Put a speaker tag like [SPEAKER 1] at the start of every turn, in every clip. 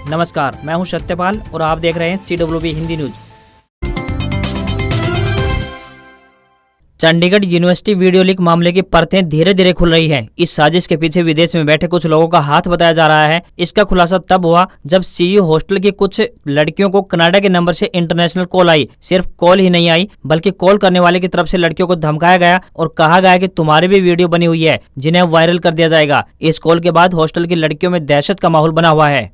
[SPEAKER 1] नमस्कार, मैं हूं सत्यपाल और आप देख रहे हैं CWB Hindi news. Chandigarh university video leak मामले की परतें धीरे धीरे खुल रही हैं। इस साजिश के पीछे विदेश में बैठे कुछ लोगों का हाथ बताया जा रहा है। इसका खुलासा तब हुआ जब CU हॉस्टल की कुछ लड़कियों को कनाडा के नंबर से इंटरनेशनल कॉल आई। सिर्फ कॉल ही नहीं आई, बल्कि कॉल करने वाले की तरफ से लड़कियों को धमकाया गया और कहा गया कि तुम्हारी भी वीडियो बनी हुई है, जिन्हें वायरल कर दिया जाएगा। इस कॉल के बाद हॉस्टल की लड़कियों में दहशत का माहौल बना हुआ है।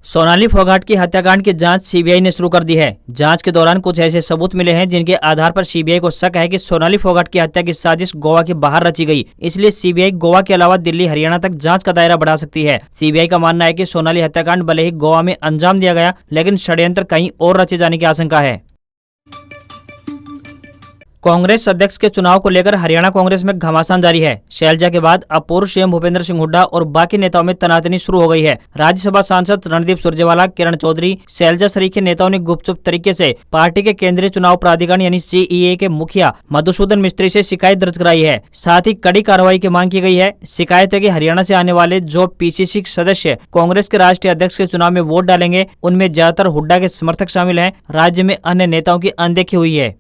[SPEAKER 1] सोनाली फोगाट की हत्याकांड की जांच CBI ने शुरू कर दी है। जांच के दौरान कुछ ऐसे सबूत मिले हैं जिनके आधार पर CBI को शक है कि सोनाली फोगाट की हत्या की साजिश गोवा के बाहर रची गई। इसलिए CBI गोवा के अलावा दिल्ली, हरियाणा तक जांच का दायरा बढ़ा सकती है। CBI का मानना है कि सोनाली हत्याकांड भले ही गोवा में अंजाम दिया गया, लेकिन षड्यंत्र कहीं और रचे जाने की आशंका है। कांग्रेस अध्यक्ष के चुनाव को लेकर हरियाणा कांग्रेस में घमासान जारी है। शैलजा के बाद अब पूर्व CM भूपेंद्र सिंह हुड्डा और बाकी नेताओं में तनातनी शुरू हो गई है। राज्यसभा सांसद रणदीप सुरजेवाला, किरण चौधरी, शैलजा सरीख के नेताओं ने गुपचुप तरीके से पार्टी के केंद्रीय चुनाव प्राधिकरण यानी CEA के मुखिया मधुसूदन मिस्त्री से शिकायत दर्ज कराई है। साथ ही कड़ी कार्रवाई की मांग की गई है। शिकायत है कि हरियाणा से आने वाले जो PCC सदस्य कांग्रेस के राष्ट्रीय अध्यक्ष के चुनाव में वोट डालेंगे, उनमें ज्यादातर हुड्डा के समर्थक शामिल हैं। राज्य में अन्य नेताओं की अनदेखी हुई है।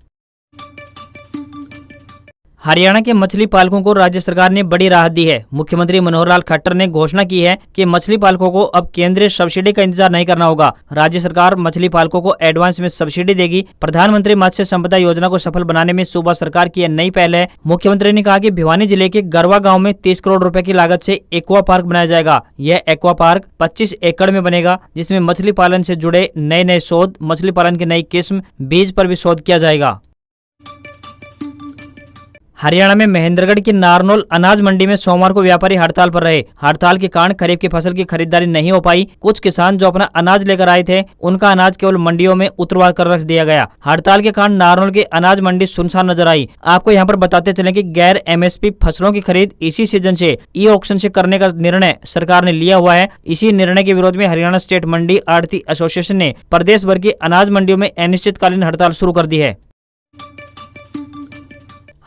[SPEAKER 1] हरियाणा के मछली पालकों को राज्य सरकार ने बड़ी राहत दी है। मुख्यमंत्री मनोहर लाल खट्टर ने घोषणा की है कि मछली पालकों को अब केंद्रीय सब्सिडी का इंतजार नहीं करना होगा। राज्य सरकार मछली पालकों को एडवांस में सब्सिडी देगी। प्रधानमंत्री मत्स्य संपदा योजना को सफल बनाने में सूबा सरकार की यह नई पहल है। मुख्यमंत्री ने कहा कि भिवानी जिले के गरवा गाँव में 30 करोड़ रुपए की लागत से एक्वा पार्क बनाया जाएगा। यह एक्वा पार्क 25 एकड़ में बनेगा, जिसमें मछली पालन से जुड़े नए शोध, मछली पालन की नई किस्म, बीज पर भी शोध किया जाएगा। हरियाणा में महेंद्रगढ़ की नारनौल अनाज मंडी में सोमवार को व्यापारी हड़ताल पर रहे। हड़ताल के कारण खरीफ की फसल की खरीदारी नहीं हो पाई। कुछ किसान जो अपना अनाज लेकर आए थे, उनका अनाज केवल मंडियों में उतरवा कर रख दिया गया। हड़ताल के कारण नारनौल की अनाज मंडी सुनसान नजर आई। आपको यहां पर बताते चले कि गैर MSP फसलों की खरीद इसी सीजन से ई-ऑक्शन से करने का निर्णय सरकार ने लिया हुआ है। इसी निर्णय के विरोध में हरियाणा स्टेट मंडी आढ़ती एसोसिएशन ने प्रदेश भर की अनाज मंडियों में अनिश्चितकालीन हड़ताल शुरू कर दी है।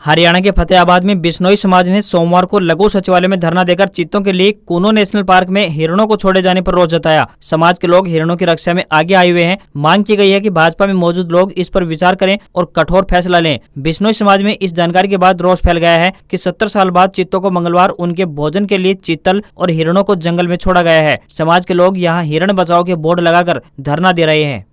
[SPEAKER 1] हरियाणा के फतेहाबाद में बिश्नोई समाज ने सोमवार को लघु सचिवालय में धरना देकर चीतों के लिए कूनो नेशनल पार्क में हिरणों को छोड़े जाने पर रोष जताया। समाज के लोग हिरणों की रक्षा में आगे आए हुए हैं। मांग की गई है कि भाजपा में मौजूद लोग इस पर विचार करें और कठोर फैसला लें। बिश्नोई समाज में इस जानकारी के बाद रोष फैल गया है कि 70 साल बाद चीतों को मंगलवार उनके भोजन के लिए चीतल और हिरणों को जंगल में छोड़ा गया है। समाज के लोग यहाँ हिरण बचाओ के बोर्ड लगाकर धरना दे रहे हैं।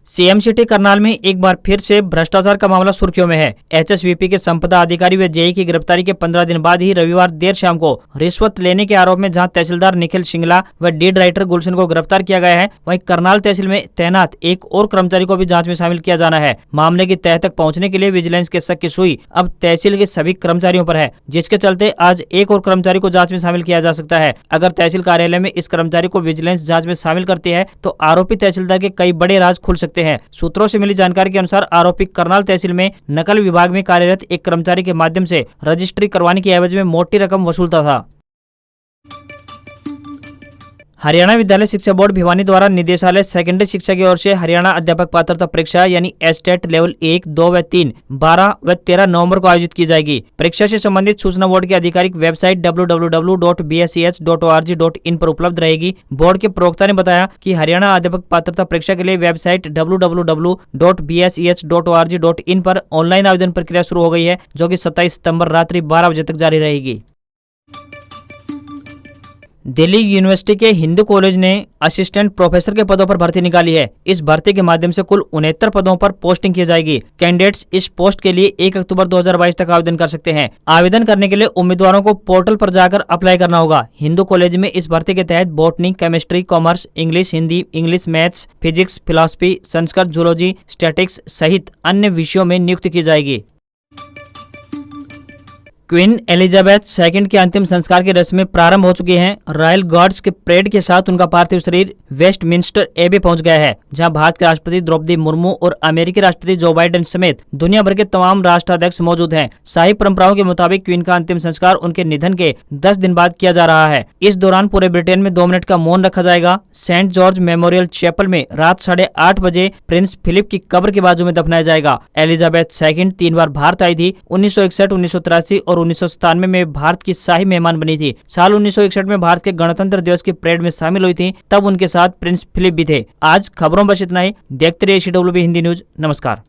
[SPEAKER 1] CM सिटी करनाल में एक बार फिर से भ्रष्टाचार का मामला सुर्खियों में है। HSVP के संपदा अधिकारी व JE की गिरफ्तारी के 15 दिन बाद ही रविवार देर शाम को रिश्वत लेने के आरोप में जहां तहसीलदार निखिल सिंगला व डीड राइटर गुलशन को गिरफ्तार किया गया है, वहीं करनाल तहसील में तैनात एक और कर्मचारी को भी जांच में शामिल किया जाना है। मामले की तह तक पहुंचने के लिए विजिलेंस के शक की सुई अब तहसील के सभी कर्मचारियों पर है, जिसके चलते आज एक और कर्मचारी को जाँच में शामिल किया जा सकता है। अगर तहसील कार्यालय में इस कर्मचारी को विजिलेंस जाँच में शामिल करती है तो आरोपी तहसीलदार के कई बड़े राज खुल सकते हैं। सूत्रों से मिली जानकारी के अनुसार आरोपी करनाल तहसील में नकल विभाग में कार्यरत एक कर्मचारी के माध्यम से रजिस्ट्री करवाने की एवज में मोटी रकम वसूलता था। हरियाणा विद्यालय शिक्षा बोर्ड भिवानी द्वारा निदेशालय सेकेंडरी शिक्षा की ओर से हरियाणा अध्यापक पात्रता परीक्षा यानी एस्टेट लेवल 1, 2 व 3, 12 व 13 नवंबर को आयोजित की जाएगी। परीक्षा से संबंधित सूचना बोर्ड की आधिकारिक वेबसाइट www.bsech.org.in पर उपलब्ध रहेगी। बोर्ड के प्रवक्ता ने बताया कि हरियाणा अध्यापक पात्रता परीक्षा के लिए वेबसाइट www.bsech.org.in पर ऑनलाइन आवेदन प्रक्रिया शुरू हो गई है, जो कि 27 सितंबर रात्रि 12 बजे तक जारी रहेगी। दिल्ली यूनिवर्सिटी के हिंदू कॉलेज ने असिस्टेंट प्रोफेसर के पदों पर भर्ती निकाली है। इस भर्ती के माध्यम से कुल 69 पदों पर पोस्टिंग की जाएगी। कैंडिडेट्स इस पोस्ट के लिए 1 अक्टूबर 2022 तक आवेदन कर सकते हैं। आवेदन करने के लिए उम्मीदवारों को पोर्टल पर जाकर अप्लाई करना होगा। हिंदू कॉलेज में इस भर्ती के तहत botany, chemistry, commerce, English, Hindi, English, maths, physics, philosophy, Sanskrit, zoology, statics सहित अन्य विषयों में नियुक्ति की जाएगी। क्वीन एलिजाबेथ II के अंतिम संस्कार की रस्में प्रारंभ हो चुकी हैं। रॉयल गार्ड्स के परेड के साथ उनका पार्थिव शरीर वेस्टमिंस्टर एबी पहुंच गया है, जहां भारत के राष्ट्रपति द्रौपदी मुर्मू और अमेरिकी राष्ट्रपति जो बाइडेन समेत दुनिया भर के तमाम राष्ट्राध्यक्ष मौजूद हैं। शाही परंपराओं के मुताबिक क्वीन का अंतिम संस्कार उनके निधन के 10 दिन बाद किया जा रहा है। इस दौरान पूरे ब्रिटेन में 2 मिनट का मौन रखा जाएगा। सेंट जॉर्ज मेमोरियल चैपल में रात 8:30 बजे प्रिंस फिलिप की कब्र के बाजू में दफनाया जाएगा। एलिजाबेथ II 3 बार भारत आई थी, 1961, 1983 और और 1997 में भारत की शाही मेहमान बनी थी। साल 1961 में भारत के गणतंत्र दिवस की परेड में शामिल हुई थी, तब उनके साथ प्रिंस फिलिप भी थे। आज खबरों बस इतना ही। देखते रहिए CWB हिंदी न्यूज। नमस्कार।